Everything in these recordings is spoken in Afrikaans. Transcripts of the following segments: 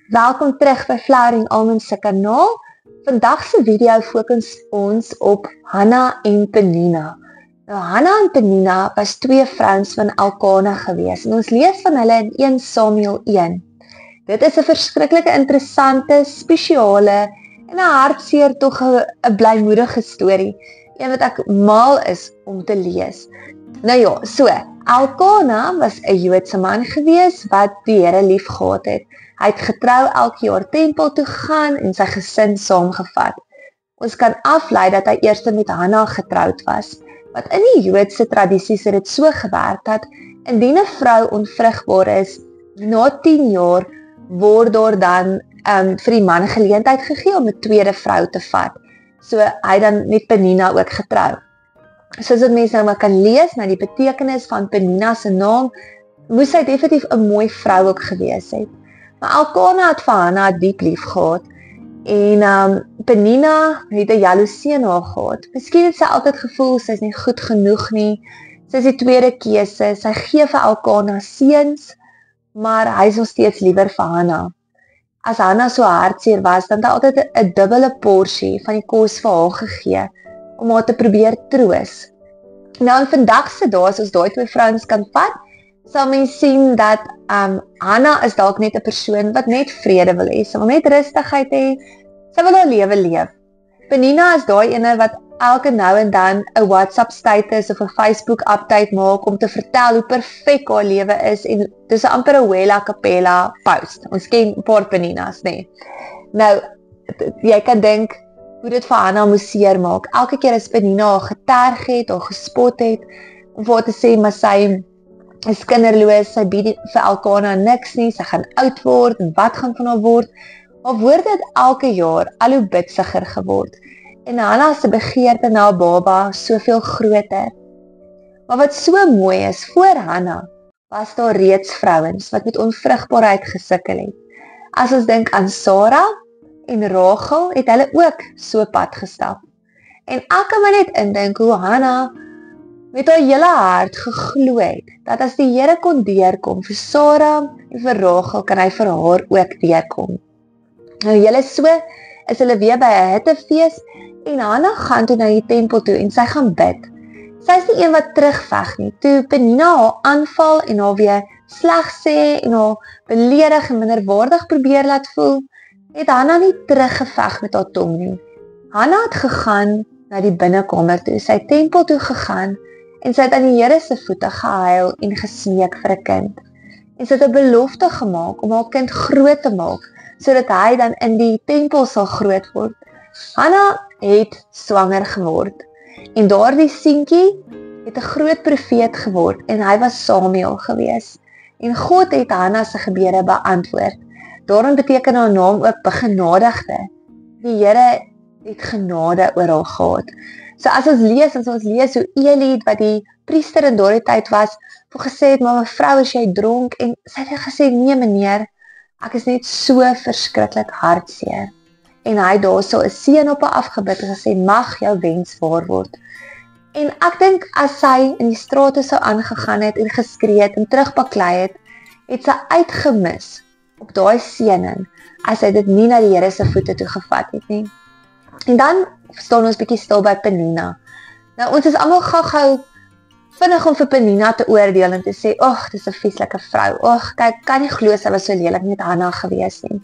Welkom terug by Flowering Almonds se kanaal. Vandag se video fokus ons op Hannah en Penina. Nou Hannah en Penina was twee vrouens van Elkana gewees en ons lees van hulle in 1 Samuel 1. Dit is 'n verskriklike interessante, spesiale en 'n hartseer tog 'n blymoedige storie, een wat ek mal is om te lees. Nou ja, so Elkana was 'n Joodse man gewees wat die Here liefgehad het. Hy het getrou elke jaar tempel toe gaan en sy gesin saamgevat. Ons kan aflei dat hy eers met Hannah getroud was, wat in die Joodse tradisies het dit so gewerk dat indien 'n vrou onvrugbaar is, na 10 jaar word daar dan vir die man geleentheid gegee om 'n tweede vrou te vat. So hy dan met Penina ook getrou. Soos wat mense nou maar kan lees na die betekenis van Penina se naam, moes sy definitief 'n mooi vrou ook gewees het. Maar Elkana het vir Hannah diep lief gehad en Penina het 'n jaloesie na haar gehad. Miskien het sy altyd gevoel sy is nie goed genoeg nie. Sy is die tweede keuse. Sy gee vir Elkana seuns, maar hy is nog steeds liewer vir Hannah. As Hannah so hartseer was, dan het hy altyd 'n dubbele porsie van die kos vir haar gegee om haar te probeer troos. Nou in vandag se dae, as ons daai twee vrouens kan vat, sal mens sien dat Hannah is dalk net 'n persoon wat net vrede wil hê. Sy wil net rustigheid hê. Sy wil haar lewe leef. Penina is daai ene wat elke nou en dan 'n WhatsApp status of 'n Facebook update maak om te vertel hoe perfek haar lewe is en dis amper 'n Wella Capella post. Ons ken 'n paar Peninas, nê. Nou jy kan dink hoe dit vir Hannah moes seermaak. Elke keer as Penina haar geterg het, haar gespot het, om vir haar te sê maar sy is kinderloos, sy bied vir Elkana niks nie, sy gaan oud word en wat gaan van haar word. Haar woorde het elke jaar al hoe bitsiger geword en Hannah se begeerte na haar baba soveel groter. Maar wat so mooi is, voor Hannah was daar reeds vrouens wat met onvrugbaarheid gesukkel het. As ons dink aan Sarah en Rachel, het hulle ook so pad gestap. En ek kan my net indink hoe Hannah met haar hele hart geglo het, dat as die Here kon deurkom vir Sarah en vir Rachel, kan hy vir haar ook deurkom. Nou julle so, is hulle weer by 'n hittefees, en Hannah gaan toe na die tempel toe, en sy gaan bid. Sy is nie een wat terugveg nie, toe Penina haar aanval, en haar weer sleg sê, en haar beledig en minderwaardig probeer laat voel, het Hannah nie teruggeveg met haar tong nie. Hannah het gegaan na die binnekamer toe, sy het tempel toe gegaan, en sy het aan die Here se voete gehuil en gesmeek vir 'n kind. En sy het 'n belofte gemaak om haar kind groot te maak, sodat hy dan in die tempel sal groot word. Hannah het swanger geword, en daardie seentjie het 'n groot profeet geword, en hy was Samuel gewees. En God het Hannah se gebede beantwoord. Daarom beteken haar naam ook begenadigde. Die Here het genade oor haar gehad. So as ons lees hoe Eli, wat die priester in daardie tyd was, vir gesê het, maar mevrou, is jy dronk? En sy het gesê, nee meneer, ek is net so verskriklik hartseer. En hy het daarso 'n seën op haar afgebid en gesê, mag jou wens waar word. En ek dink as sy in die strate sou aangegaan het en geskree het en terugbaklei het, het sy uitgemis op daai seëning as sy dit nie na die Here se voete toe gevat het nie. En dan staan ons bietjie stil by Penina. Nou ons is almal gou vinnig om vir Penina te oordeel en te sê, "Ag, dis 'n vieslike vrou. Ag, kyk, kan nie glo sy was so lelik met Hannah gewees nie."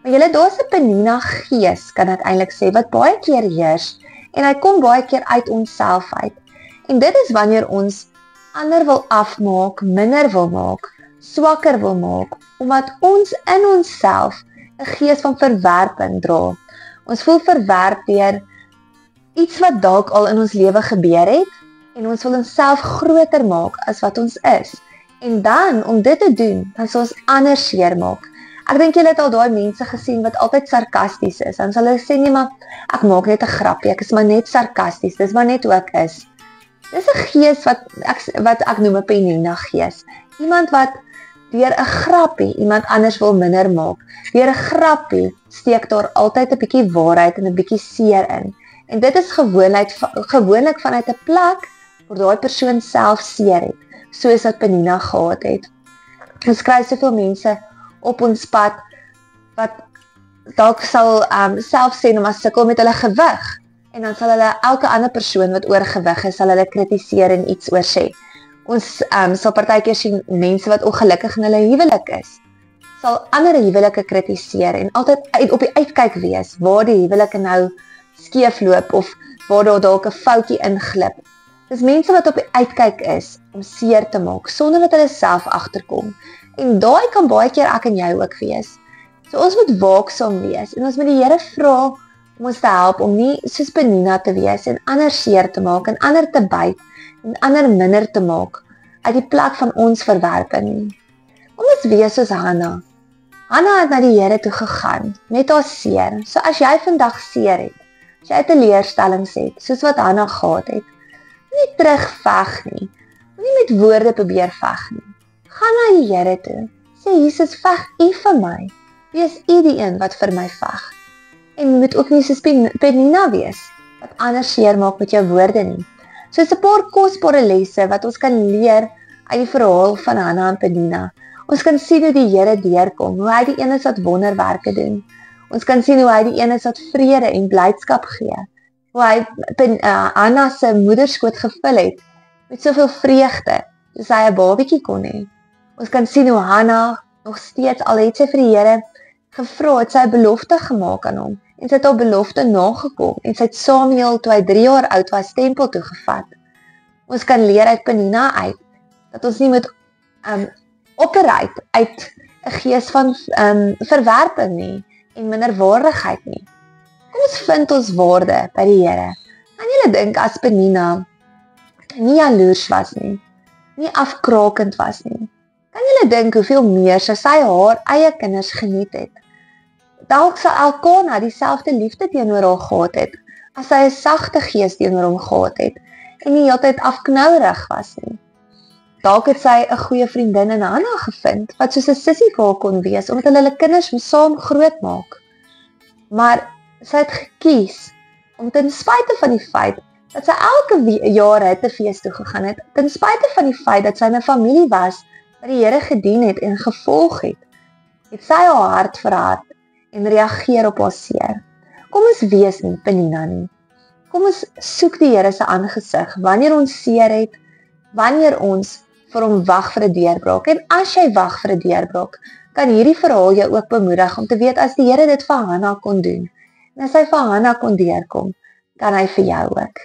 Maar julle, daar's 'n Penina gees, kan ek eintlik sê, wat baie keer heers en hy kom baie keer uit onsself uit. En dit is wanneer ons ander wil afmaak, minder wil maak, swakker wil maak, omdat ons in onsself 'n gees van verwerping dra. Ons voel verwerp deur iets wat dalk al in ons lewe gebeur het, en ons wil onsself groter maak as wat ons is. En dan, om dit te doen, dan sal ons anders seermaak. Ek dink julle het al daai mense gesien wat altyd sarkasties is. Dan sal hulle sê, nee, maar ek maak net 'n grapjie, ek is maar net sarkasties, dis maar net hoe ek is. Dis 'n gees wat ek noem 'n Penina gees. Iemand wat deur 'n grappie iemand anders wil minder maak. Deur 'n grappie steek daar altyd 'n bietjie waarheid en 'n bietjie seer in. En dit is gewoonlik vanuit 'n plek waar daai persoon self seer het, soos wat Penina gehad het. Ons kry soveel mense op ons pad wat dalk sal self sê nou maar sukkel met hulle gewig. En dan sal hulle elke ander persoon wat oorgewig is, sal hulle kritiseer en iets oor sê. Ons sal partykeer sien mense wat ongelukkig in hulle huwelik is, sal ander huwelike kritiseer en altyd op die uitkyk wees waar die huwelike nou skeefloop of waar daar dalk 'n foutjie inglip. Dis mense wat op die uitkyk is om seer te maak sonder dat hulle self agterkom. En daai kan baie keer ek en jy ook wees. So ons moet waaksaam wees en ons moet die Here vra om ons te help om nie soos Penina te wees en ander seer te maak en ander te byt en ander minder te maak uit die plek van ons verwerping nie. Kom ons wees soos Hanna. Hanna het na die Here toe gegaan met haar seer. So as jy vandag seer het, as jy teleurstellings het, soos wat Hanna gehad het, nie terugveg nie. Moenie met woorde probeer veg nie. Gaan na die Here toe. Sê Jesus, veg U vir my. Wees U die een wat vir my veg. En moet ook nie soos Penina wees, wat anders seer maak met jou woorde nie. So is 'n paar kosbare lesse wat ons kan leer uit die verhaal van Hanna en Penina. Ons kan sien hoe die Here deurkom, hoe hy die een is wat wonderwerke doen. Ons kan sien hoe hy die een is wat vrede en blydskap gee. Hoe hy Hanna se moederskoot gevul het met soveel vreugde, soos hy 'n babietjie kon hê. Ons kan sien hoe Hanna nog steeds, al het sy vir die Here gevra, het sy 'n belofte gemaak aan hom, en sy het haar belofte nagekom, en sy het Samuel, toe hy 3 jaar oud was, tempel toe gevat. Ons kan leer uit Penina uit, dat ons nie moet operate uit 'n gees van verwerping nie, en minderwaardigheid nie. Kom ons vind ons waarde by die Here. Kan julle dink as Penina nie jaloers was nie, nie afkrakend was nie? Kan julle dink hoeveel meer sou sy haar eie kinders geniet het? Dalk sal Elkana dieselfde liefde teenoor haar gehad het, as sy 'n sagte gees teenoor hom gehad het, en nie heeltyd afknourig was nie. Dalk het sy 'n goeie vriendin in Hanna gevind, wat soos 'n sussie vir haar kon wees, omdat hulle kinders saam groot maak. Maar sy het gekies om ten spyte van die feit dat sy elke jaar hittefees toe gegaan het, ten spyte van die feit dat sy in 'n familie was wat die Here gedien het en gevolg het, het sy haar hart verhard en reageer op haar seer. Kom ons wees nie Penina nie. Kom ons soek die Here se aangesig wanneer ons seer het, wanneer ons vir hom wag vir 'n deurbraak. En as jy wag vir 'n deurbraak, kan hierdie verhaal jou ook bemoedig om te weet as die Here dit vir Hanna kon doen, en as hy vir Hanna kon deurkom, kan hy vir jou ook.